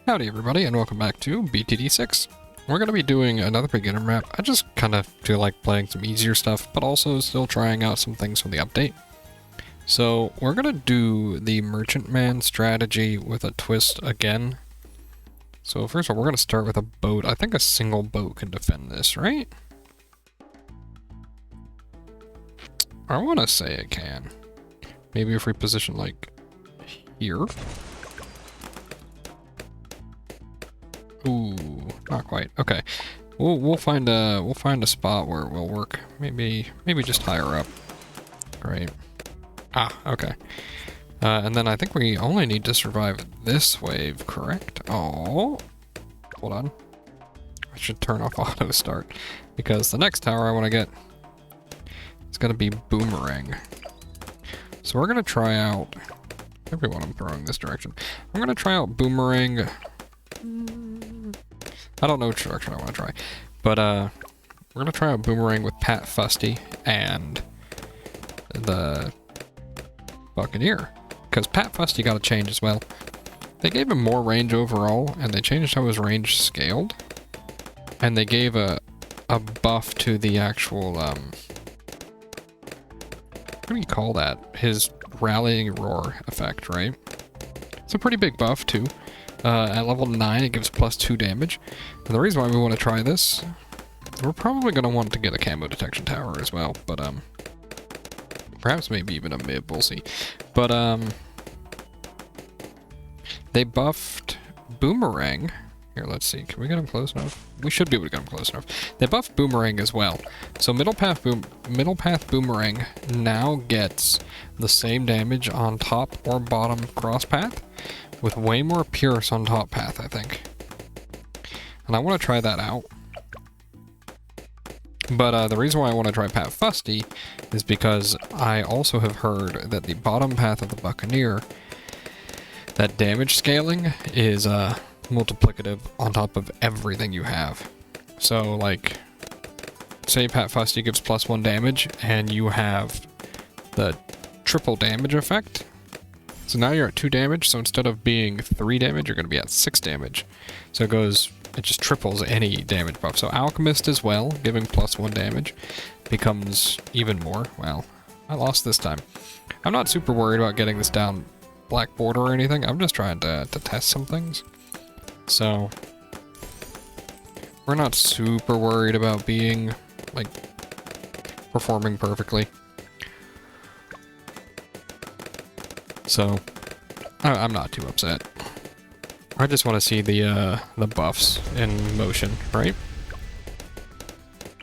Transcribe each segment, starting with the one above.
Howdy everybody and welcome back to BTD6. We're going to be doing another beginner map. I just kind of feel like playing some easier stuff, but also still trying out some things from the update. So we're going to do the Merchantman strategy with a twist again. So first of all, we're going to start with a boat. I think a single boat can defend this, right? I want to say it can. Maybe if we position like here. Ooh, not quite. Okay, we'll find a spot where it will work. Maybe just higher up. Great. Ah, okay. And then I think we only need to survive this wave, correct? Oh, hold on. I should turn off auto start because the next tower I want to get is gonna be Boomerang. So we're gonna try out everyone. I'm throwing this direction. I'm gonna try out Boomerang. I don't know which direction I want to try, but we're gonna try out Boomerang with Pat Fusty and the Buccaneer, because Pat Fusty got a change as well. They gave him more range overall, and they changed how his range scaled, and they gave a buff to the actual what do you call that? His rallying roar effect, right? It's a pretty big buff too. At level 9, it gives +2 damage. And the reason why we want to try this, we're probably going to want to get a camo detection tower as well, but, perhaps maybe even a mib, we'll see. But, they buffed Boomerang. Here, let's see, can we get him close enough? We should be able to get him close enough. They buffed Boomerang as well. So Middle Path Boomerang now gets the same damage on top or bottom cross path, with way more Pierce on top path, I think. And I want to try that out. But the reason why I want to try Pat Fusty is because I also have heard that the bottom path of the Buccaneer, that damage scaling is multiplicative on top of everything you have. So, like, say Pat Fusty gives +1 damage, and you have the triple damage effect. So now you're at 2 damage, so instead of being 3 damage, you're going to be at 6 damage. So it just triples any damage buff. So Alchemist as well, giving +1 damage, becomes even more. Well, I lost this time. I'm not super worried about getting this down black border or anything. I'm just trying to test some things. So we're not super worried about being, like, performing perfectly. So, I'm not too upset. I just want to see the buffs in motion, right?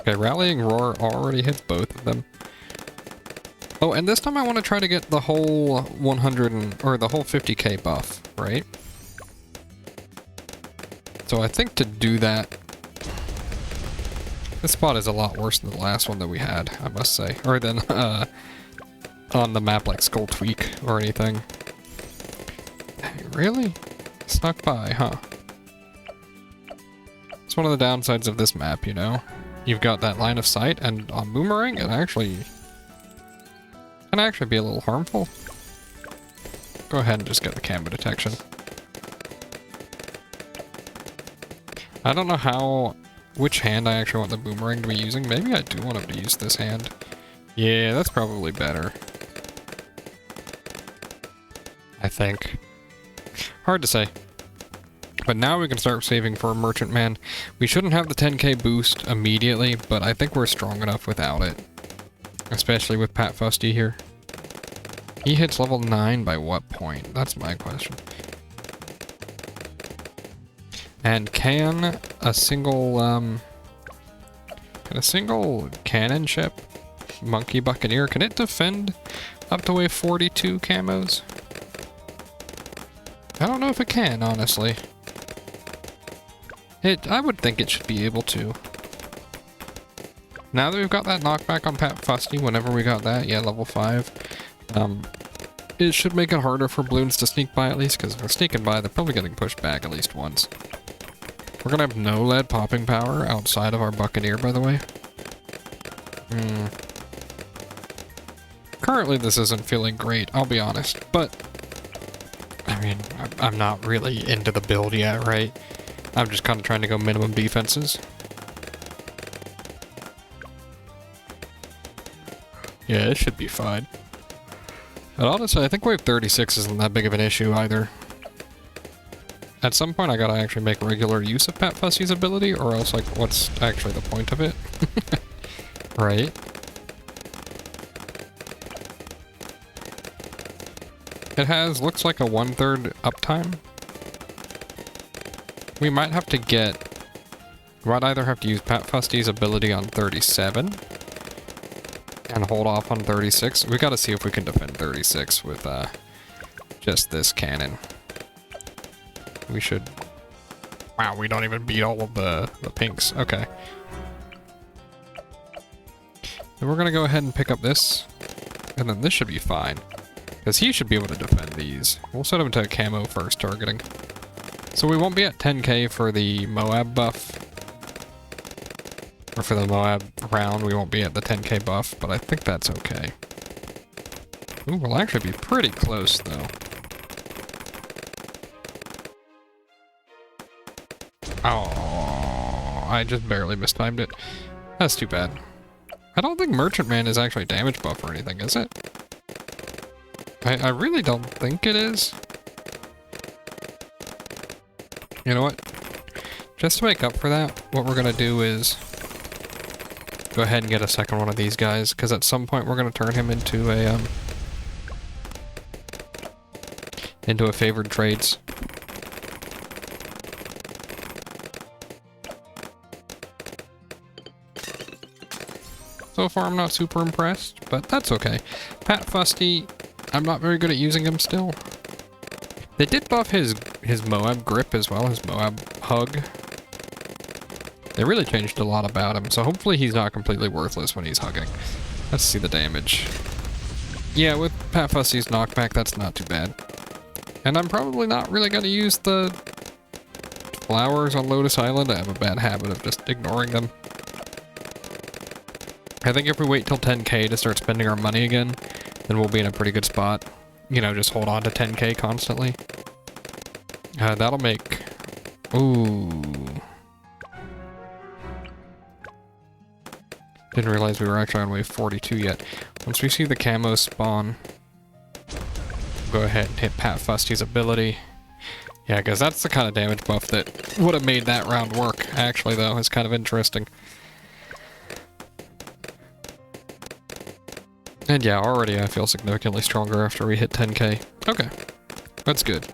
Okay, Rallying Roar already hit both of them. Oh, and this time I want to try to get the whole 100 or the whole 50k buff, right? So I think to do that, this spot is a lot worse than the last one that we had, I must say, or than on the map like Skull Tweak or anything. Really? Snuck by, huh? It's one of the downsides of this map, you know? You've got that line of sight, and on Boomerang, it can actually be a little harmful. Go ahead and just get the camo detection. I don't know which hand I actually want the Boomerang to be using. Maybe I do want him to use this hand. Yeah, that's probably better. I think. Hard to say. But now we can start saving for a Merchantman. We shouldn't have the 10k boost immediately, but I think we're strong enough without it. Especially with Pat Fusty here. He hits level 9 by what point? That's my question. And can a single cannon ship, Monkey Buccaneer, can it defend up to wave 42 camos? I don't know if it can, honestly. I would think it should be able to. Now that we've got that knockback on Pat Fusty, whenever we got that, yeah, level 5, it should make it harder for balloons to sneak by at least, because if they're sneaking by, they're probably getting pushed back at least once. We're gonna have no lead popping power outside of our Buccaneer, by the way. Currently, this isn't feeling great, I'll be honest, but I mean, I'm not really into the build yet, right? I'm just kind of trying to go minimum defenses. Yeah, it should be fine. But honestly, I think wave 36 isn't that big of an issue either. At some point, I gotta actually make regular use of Pat Fusty's ability, or else, like, what's actually the point of it? Right? It has, looks like a 1/3 uptime. We might have to get... We might either have to use Pat Fusty's ability on 37 and hold off on 36. We gotta see if we can defend 36 with just this cannon. We should... Wow, we don't even beat all of the pinks. Okay. Then we're gonna go ahead and pick up this, and then this should be fine. Because he should be able to defend these. We'll set him to camo first targeting. So we won't be at 10k for the Moab buff. Or for the Moab round, we won't be at the 10k buff, but I think that's okay. Ooh, we'll actually be pretty close, though. Oh, I just barely mistimed it. That's too bad. I don't think Merchantman is actually damage buff or anything, is it? I really don't think it is. You know what? Just to make up for that, what we're gonna do is go ahead and get a second one of these guys, because at some point we're gonna turn him into a favored trades. So far, I'm not super impressed, but that's okay. Pat Fusty, I'm not very good at using him still. They did buff his Moab grip as well, his Moab hug. They really changed a lot about him, so hopefully he's not completely worthless when he's hugging. Let's see the damage. Yeah, with Pat Fusty's knockback, that's not too bad. And I'm probably not really going to use the flowers on Lotus Island. I have a bad habit of just ignoring them. I think if we wait till 10k to start spending our money again, then we'll be in a pretty good spot. You know, just hold on to 10k constantly. That'll make... Ooh. Didn't realize we were actually on wave 42 yet. Once we see the camo spawn, go ahead and hit Pat Fusty's ability. Yeah, because that's the kind of damage buff that would have made that round work, actually, though. It's kind of interesting. And yeah, already I feel significantly stronger after we hit 10k. Okay, that's good.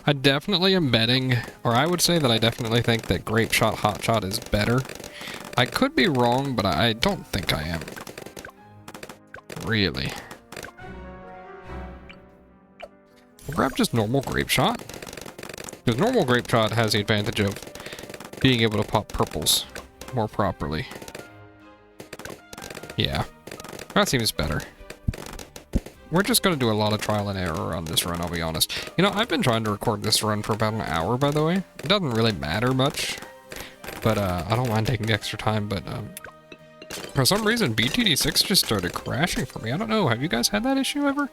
I definitely am betting, or I would say that I definitely think that Grape Shot Hot Shot is better. I could be wrong, but I don't think I am. Really. We'll grab just normal Grape Shot. Because normal Grape Shot has the advantage of being able to pop purples more properly. Yeah. That seems better. We're just going to do a lot of trial and error on this run, I'll be honest. You know, I've been trying to record this run for about an hour, by the way. It doesn't really matter much. But, I don't mind taking the extra time, but, for some reason, BTD6 just started crashing for me. I don't know, have you guys had that issue ever?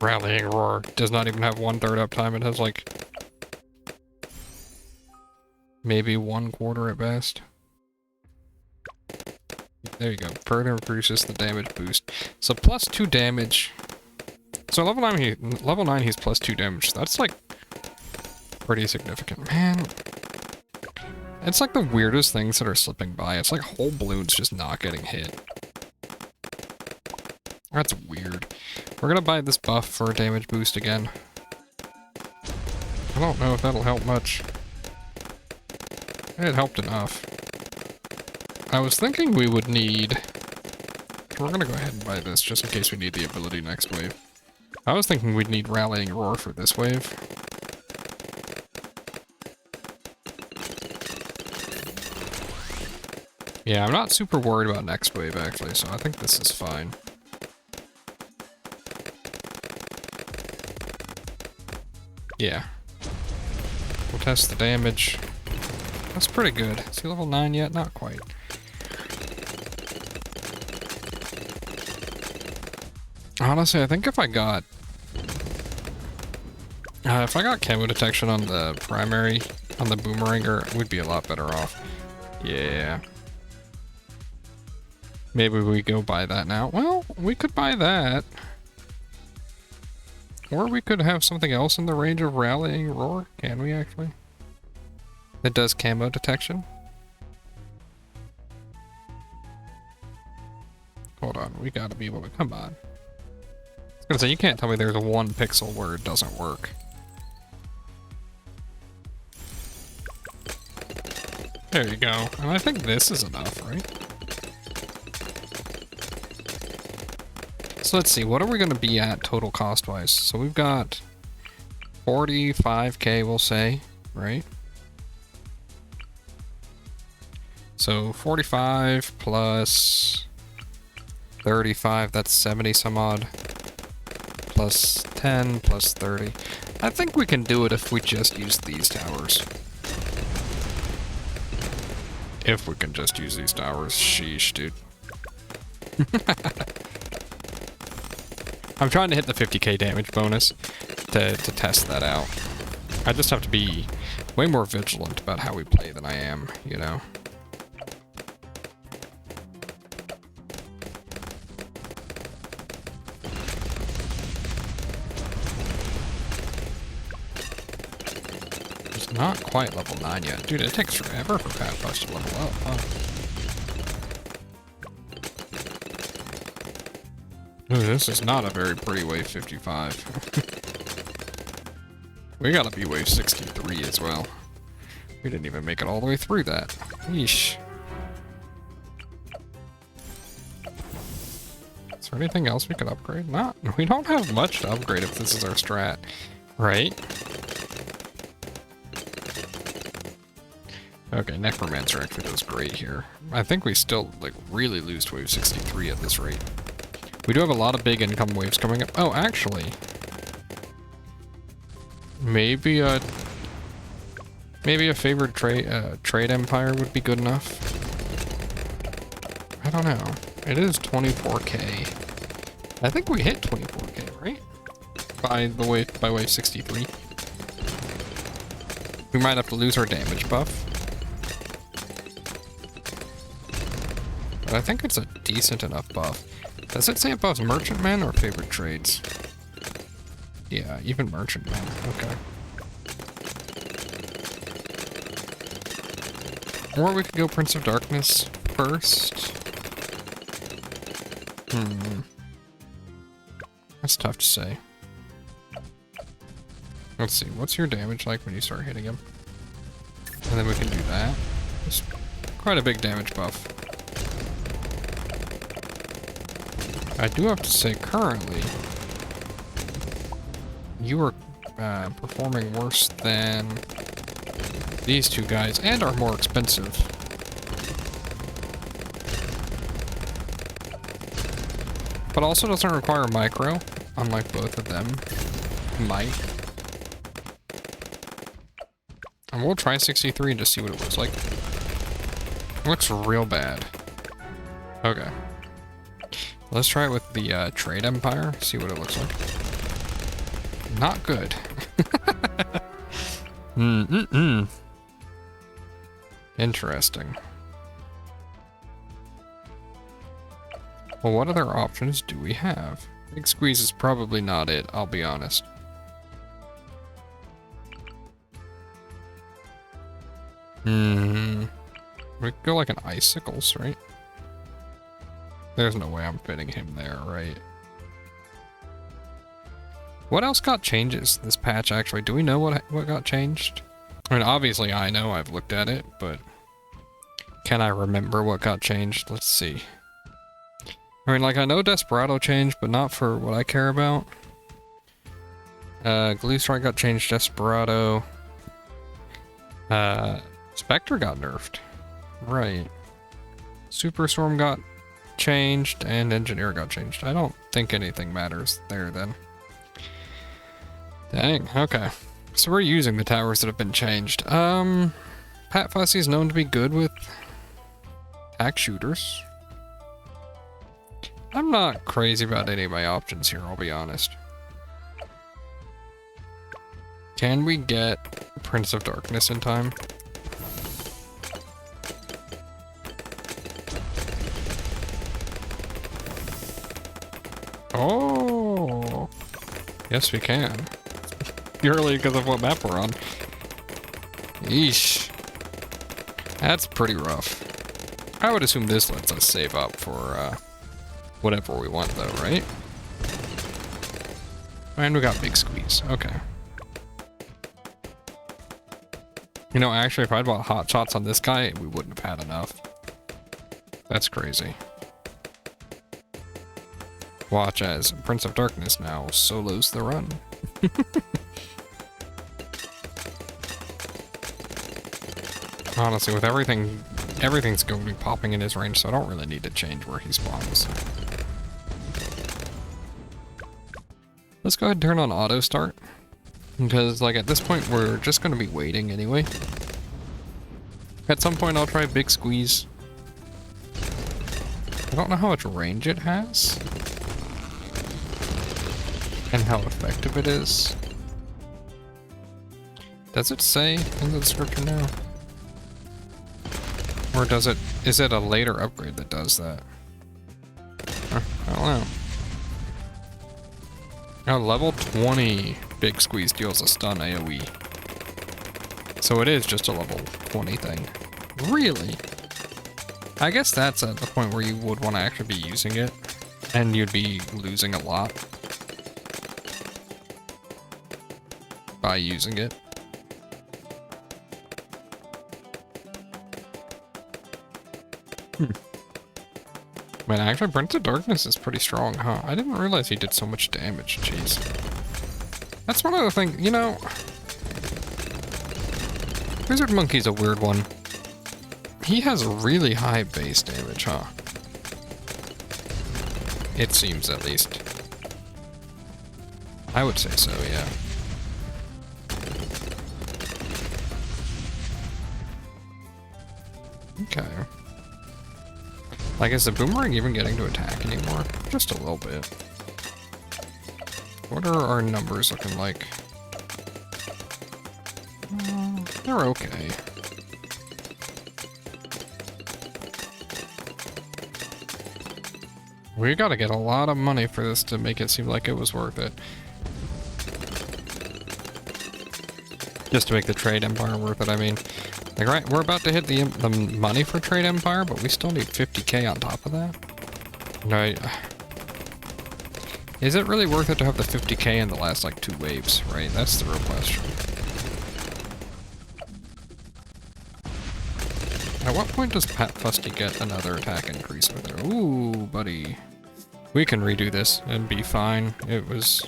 Rallying Roar does not even have 1/3 uptime. It has, like, maybe 1/4 at best. There you go. Further increases the damage boost. So plus 2 damage. So level 9 he's plus 2 damage. That's like pretty significant. Man. It's like the weirdest things that are slipping by. It's like whole balloons just not getting hit. That's weird. We're gonna buy this buff for a damage boost again. I don't know if that'll help much. It helped enough. I was thinking we would need... We're gonna go ahead and buy this just in case we need the ability next wave. I was thinking we'd need Rallying Roar for this wave. Yeah, I'm not super worried about next wave actually, so I think this is fine. Yeah. We'll test the damage. That's pretty good. Is he level 9 yet? Not quite. Honestly, I think if I got camo detection on the primary, on the Boomeranger, we'd be a lot better off. Yeah. Maybe we go buy that now. Well, we could buy that. Or we could have something else in the range of Rallying Roar. Can we actually? It does camo detection. Hold on, we gotta be able to, come on. I was gonna say, you can't tell me there's a 1 pixel where it doesn't work. There you go. And I think this is enough, right? So let's see, what are we gonna be at total cost-wise? So we've got 45k, we'll say, right? So 45 plus 35, that's 70 some odd. Plus 10, plus 30. I think we can do it if we just use these towers. If we can just use these towers. Sheesh, dude. I'm trying to hit the 50k damage bonus to test that out. I just have to be way more vigilant about how we play than I am, you know? It's not quite level 9 yet. Dude, it takes forever for Pat Bus to level up, huh? Ooh, this is not a very pretty wave 55. We gotta be wave 63 as well. We didn't even make it all the way through that. Yeesh. Is there anything else we could upgrade? Not. We don't have much to upgrade if this is our strat, right? Okay, Necromancer actually does great here. I think we still, like, really lose to wave 63 at this rate. We do have a lot of big income waves coming up. Oh, actually, maybe a favored trade empire would be good enough. I don't know. It is 24k. I think we hit 24k, right? By wave 63. We might have to lose our damage buff. But I think it's a decent enough buff. Does it say it buffs Merchantman or favorite trades? Yeah, even Merchantman. Okay. Or we could go Prince of Darkness first. That's tough to say. Let's see, what's your damage like when you start hitting him? And then we can do that. It's quite a big damage buff. I do have to say, currently, you are performing worse than these two guys, and are more expensive. But also doesn't require micro, unlike both of them might. And we'll try 63 and just see what it looks like. It looks real bad. Okay. Let's try it with the Trade Empire, see what it looks like. Not good. Interesting. Well, what other options do we have? Big Squeeze is probably not it, I'll be honest. We could go like an Icicles, right? There's no way I'm fitting him there, right? What else got changes this patch, actually? Do we know what got changed? I mean, obviously I know, I've looked at it, but can I remember what got changed? Let's see. I mean, like, I know Desperado changed, but not for what I care about. Glue Strike got changed, Desperado. Spectre got nerfed. Right. Superstorm got changed, and Engineer got changed. I don't think anything matters there, then. Dang, okay. So we're using the towers that have been changed. Pat Fussy is known to be good with attack shooters. I'm not crazy about any of my options here, I'll be honest. Can we get Prince of Darkness in time? Oh, yes we can. Purely because of what map we're on. Yeesh. That's pretty rough. I would assume this lets us save up for whatever we want though, right? And we got Big Squeeze, okay. You know, actually if I'd bought hot shots on this guy, we wouldn't have had enough. That's crazy. Watch as Prince of Darkness now solos the run. Honestly, with everything's going to be popping in his range, so I don't really need to change where he spawns. Let's go ahead and turn on auto start, because like at this point we're just going to be waiting anyway. At some point I'll try Big Squeeze. I don't know how much range it has. And how effective it is. Does it say in the description now? Or is it a later upgrade that does that? I don't know. Now level 20 Big Squeeze deals a stun AoE. So it is just a level 20 thing. Really? I guess that's at the point where you would want to actually be using it. And you'd be losing a lot by using it. Man, actually, Prince of Darkness is pretty strong, huh? I didn't realize he did so much damage, jeez. That's one of the things, you know... Wizard Monkey's a weird one. He has really high base damage, huh? It seems, at least. I would say so, yeah. Okay. Like, is the boomerang even getting to attack anymore? Just a little bit. What are our numbers looking like? They're okay. We gotta get a lot of money for this to make it seem like it was worth it. Just to make the Trade Empire worth it, I mean. Like, right, we're about to hit the money for Trade Empire, but we still need 50k on top of that? Right. Is it really worth it to have the 50k in the last, like, 2 waves, right? That's the real question. At what point does Pat Fusty get another attack increase with her? Ooh, buddy. We can redo this and be fine. It was...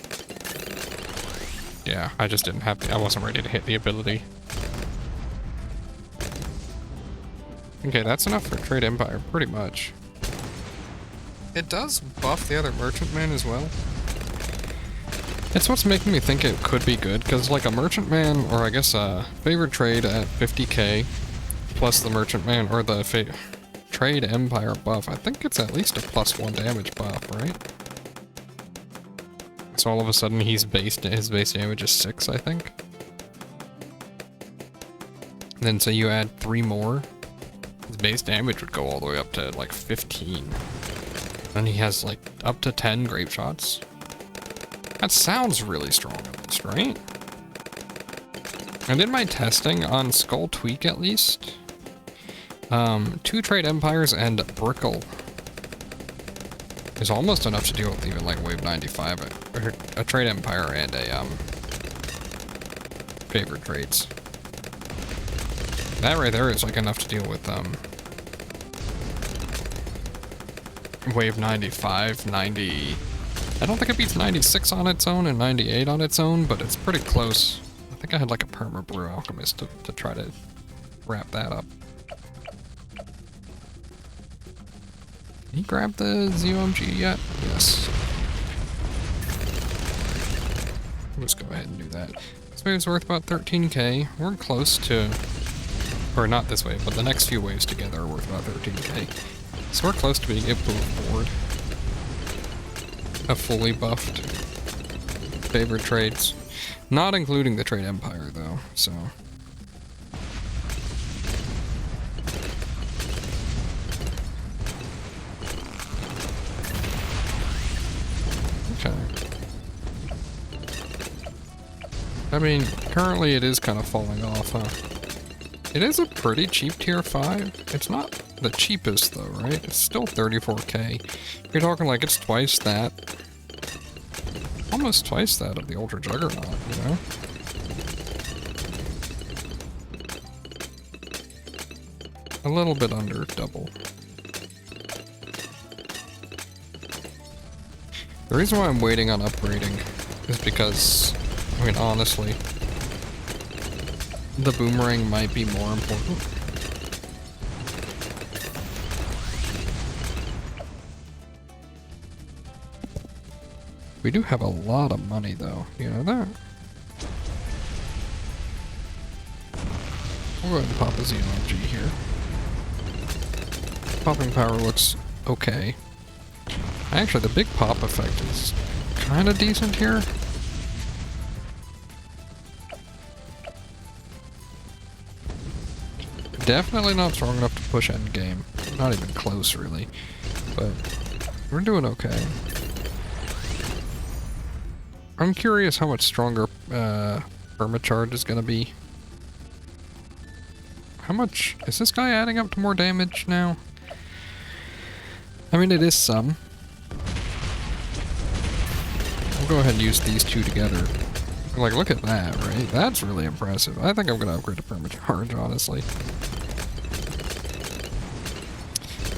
Yeah, I just didn't have the... I wasn't ready to hit the ability. Okay, that's enough for Trade Empire, pretty much. It does buff the other Merchantman as well. It's what's making me think it could be good, because like a Merchantman, or I guess a Favored Trade at 50k, plus the Merchantman, or the Trade Empire buff, I think it's at least a +1 damage buff, right? So all of a sudden his base damage is 6, I think. And then so you add 3 more, his base damage would go all the way up to like 15. And he has like up to 10 grape shots. That sounds really strong at least, right? I did my testing on Skull Tweak at least. 2 Trade Empires and Brickle is almost enough to deal with even like wave 95, a Trade Empire and a Favored Trades. That right there is like enough to deal with wave 95, 90. I don't think it beats 96 on its own and 98 on its own, but it's pretty close. I think I had like a Perma Brew Alchemist to try to wrap that up. Can you grab the ZOMG yet? Yes. Let's go ahead and do that. This wave's worth about 13k. We're close to... Or not this wave, but the next few waves together are worth about 13k. So we're close to being able to afford a fully buffed favorite trades. Not including the Trade Empire, though, so... Okay. I mean, currently it is kind of falling off, huh? It is a pretty cheap tier 5. It's not the cheapest, though, right? It's still 34k. You're talking like it's twice that. Almost twice that of the Ultra Juggernaut, you know? A little bit under double. The reason why I'm waiting on upgrading is because, I mean, honestly, the boomerang might be more important. We do have a lot of money, though. You know that? We'll go ahead and pop a ZLMG here. Popping power looks okay. Actually, the big pop effect is kind of decent here. Definitely not strong enough to push endgame. Not even close, really. But we're doing okay. I'm curious how much stronger Permacharge is going to be. How much... Is this guy adding up to more damage now? I mean, it is some. We'll go ahead and use these two together. Like, look at that, right? That's really impressive. I think I'm going to upgrade to Permacharge, honestly.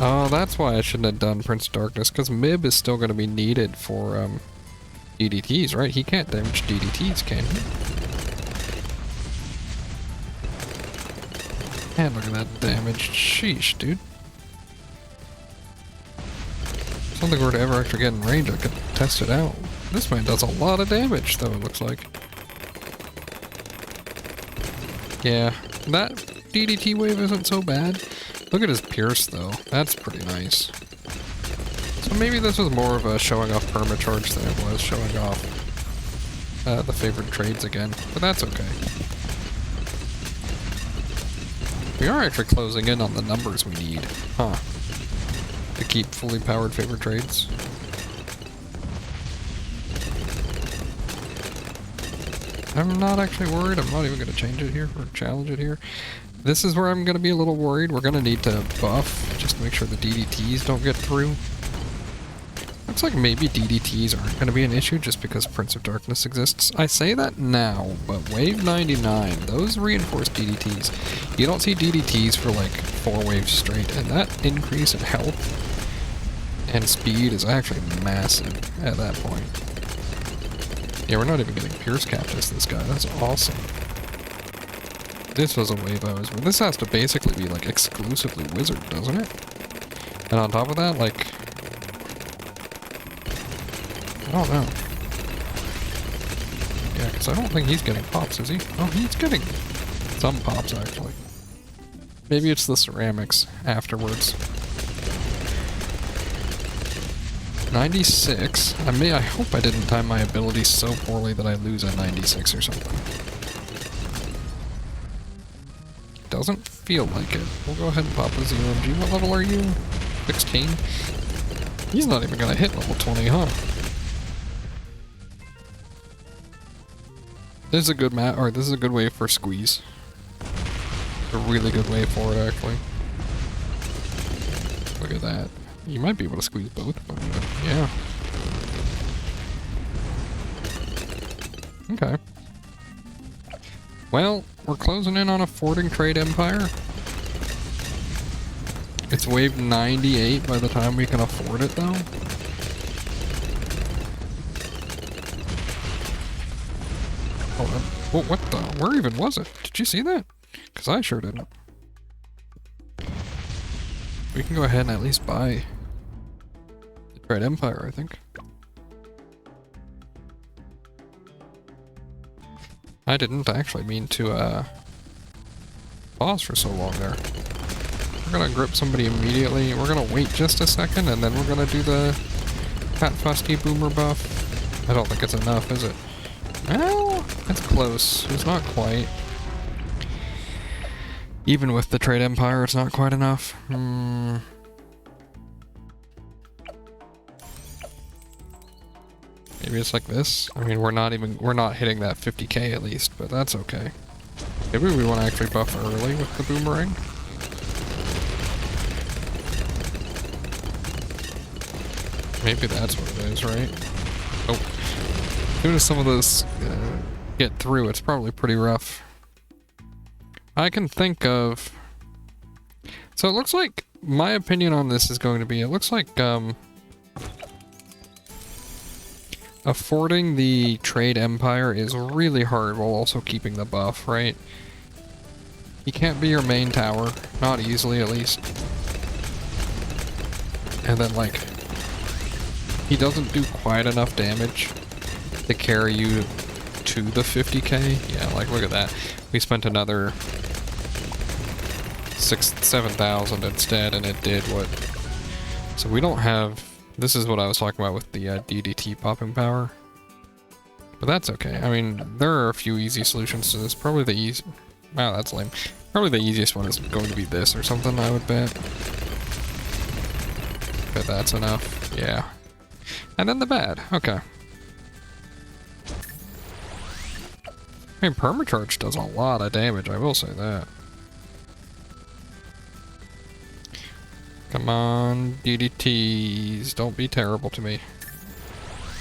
Oh, that's why I shouldn't have done Prince of Darkness, because MIB is still going to be needed for, DDTs, right? He can't damage DDTs, can he? Man, look at that damage. Sheesh, dude. If something were to ever actually get in range, I could test it out. This man does a lot of damage, though, it looks like. Yeah, that DDT wave isn't so bad. Look at his Pierce, though. That's pretty nice. So maybe this was more of a showing off Permacharge than it was showing off the favorite trades again, but that's okay. We are actually closing in on the numbers we need, huh? To keep fully powered favorite trades. I'm not actually worried. I'm not even going to change it here or challenge it here. This is where I'm going to be a little worried. We're going to need to buff just to make sure the DDTs don't get through. Looks like maybe DDTs aren't going to be an issue just because Prince of Darkness exists. I say that now, but Wave 99, those reinforced DDTs, you don't see DDTs for like 4 waves straight, and that increase in health and speed is actually massive at that point. Yeah, we're not even getting Pierce Captus this guy. That's awesome. This was a wave I was... This has to basically be, like, exclusively Wizard, doesn't it? And on top of that, like... I don't know. Yeah, because I don't think he's getting pops, is he? Oh, he's getting some pops, actually. Maybe it's the ceramics afterwards. 96. I hope I didn't time my ability so poorly that I lose a 96 or something. Doesn't feel like it. We'll go ahead and pop a ZLMG. What level are you? 16? He's not even gonna hit level 20, huh? This is a good this is a good way for squeeze. A really good way for it, actually. Look at that. You might be able to squeeze both of them, but yeah. Okay. Well, we're closing in on a fording trade empire. It's wave 98 by the time we can afford it, though. Oh, what the? Where even was it? Did you see that? Because I sure didn't. We can go ahead and at least buy the Trade Empire, I think. I didn't actually mean to pause for so long there. We're gonna grip somebody immediately. We're gonna wait just a second, and then we're gonna do the Pat Fusty boomer buff. I don't think it's enough, is it? Well, it's close. It's not quite. Even with the Trade Empire, it's not quite enough. Maybe it's like this. I mean, we're not hitting that 50k at least, but that's okay. Maybe we want to actually buff early with the boomerang. Maybe that's what it is, right? Oh. As soon as some of those get through, it's probably pretty rough. I can think of... So it looks like, my opinion on this is going to be, it looks like, affording the Trade Empire is really hard while also keeping the buff, right? He can't be your main tower. Not easily, at least. And then, like, he doesn't do quite enough damage to carry you to the 50k. Yeah, like, look at that. We spent another 7,000 instead, and it did what... So we don't have... This is what I was talking about with the DDT popping power. But that's okay. I mean, there are a few easy solutions to this. Probably the easy... Wow, that's lame. Probably the easiest one is going to be this or something, I would bet. Bet that's enough. Yeah. And then the bad. Okay. I mean, Permacharge does a lot of damage, I will say that. Come on, DDTs, don't be terrible to me.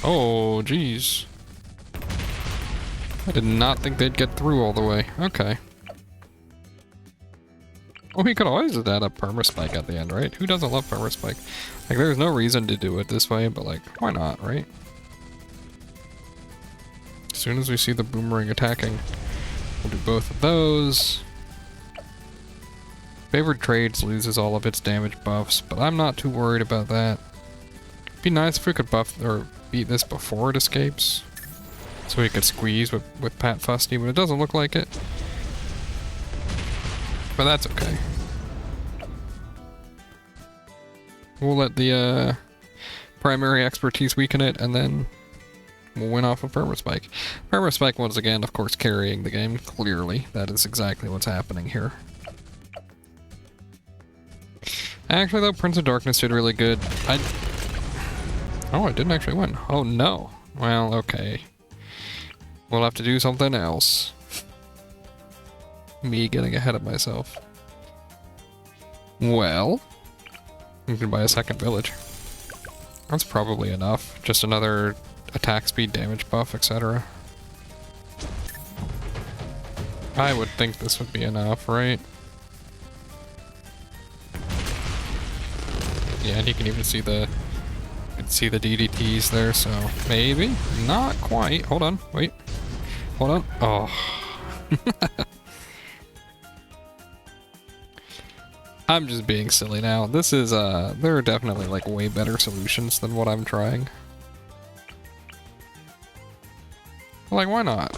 Oh, jeez. I did not think they'd get through all the way. Okay. Well, we could always add a Permaspike at the end, right? Who doesn't love Permaspike? Like, there's no reason to do it this way, but like, why not, right? As soon as we see the boomerang attacking, we'll do both of those. Favored Trades loses all of its damage buffs, but I'm not too worried about that. It'd be nice if we could buff or beat this before it escapes, so we could squeeze with Pat Fusty, but it doesn't look like it. But that's okay. We'll let the primary expertise weaken it, and then we'll win off of Permaspike. Permaspike once again, of course, carrying the game, clearly. That is exactly what's happening here. Actually, though, Prince of Darkness did really good. Oh, I didn't actually win. Oh, no. Well, okay. We'll have to do something else. Me getting ahead of myself. Well, you can buy a second village. That's probably enough. Just another attack speed, damage buff, etc. I would think this would be enough, right? Yeah, and you can even see the DDTs there, so maybe not quite. Hold on, wait, hold on. Oh, I'm just being silly now. This is there are definitely like way better solutions than what I'm trying. Like, why not?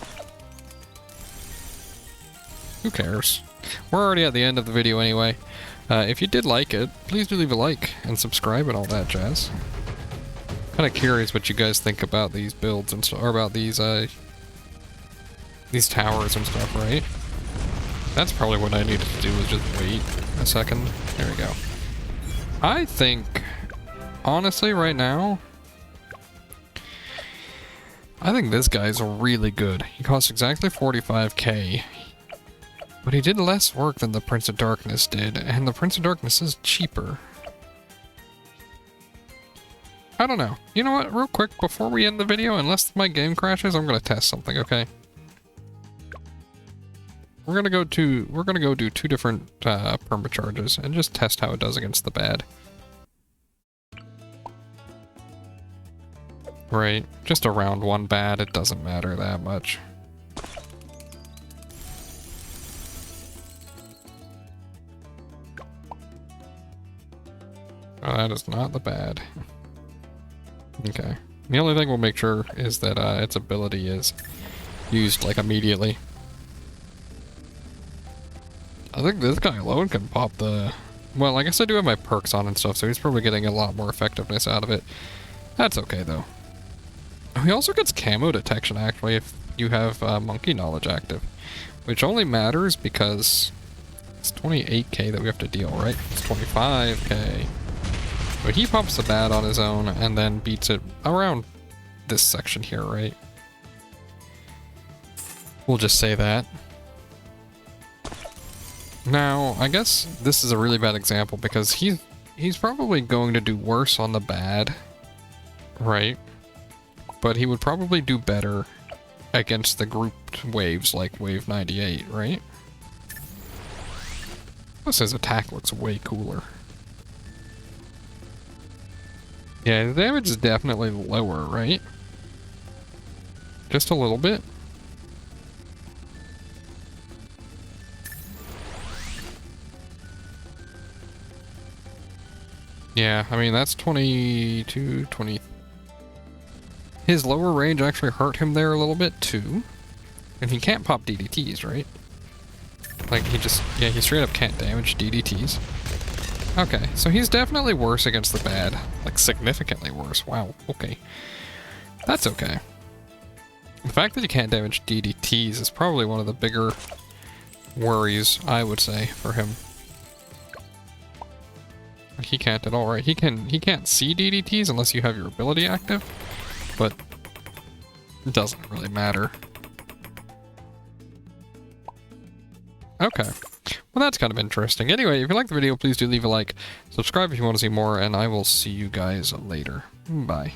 Who cares? We're already at the end of the video anyway. If you did like it, please do leave a like and subscribe and all that jazz. Kind of curious what you guys think about these builds and or about these towers and stuff, right? That's probably what I needed to do, was just wait a second. There we go. I think, honestly, right now, I think this guy's really good. He costs exactly 45k. But he did less work than the Prince of Darkness did, and the Prince of Darkness is cheaper. I don't know. You know what? Real quick, before we end the video, unless my game crashes, I'm gonna test something, okay? We're gonna go do 2 different permacharges and just test how it does against the bad. Right, just a round 1 bad, it doesn't matter that much. Oh, that is not the bad. Okay. The only thing we'll make sure is that its ability is used, like, immediately. I think this guy alone can pop the... Well, I guess I do have my perks on and stuff, so he's probably getting a lot more effectiveness out of it. That's okay, though. Oh, he also gets camo detection, actually, if you have monkey knowledge active. Which only matters because it's 28k that we have to deal, right? It's 25k. But he pumps the bat on his own and then beats it around this section here, right? We'll just say that. Now, I guess this is a really bad example because he's probably going to do worse on the bad, right? But he would probably do better against the grouped waves like Wave 98, right? Plus his attack looks way cooler. Yeah, the damage is definitely lower, right? Just a little bit. Yeah, I mean, that's 22, 20... His lower range actually hurt him there a little bit, too. And he can't pop DDTs, right? Like, he just... Yeah, he straight up can't damage DDTs. Okay, so he's definitely worse against the bad. Like, significantly worse. Wow, okay. That's okay. The fact that he can't damage DDTs is probably one of the bigger worries, I would say, for him. He can't at all, right? He can't see DDTs unless you have your ability active, but it doesn't really matter. Okay. Well, that's kind of interesting. Anyway, if you liked the video, please do leave a like, subscribe if you want to see more, and I will see you guys later. Bye.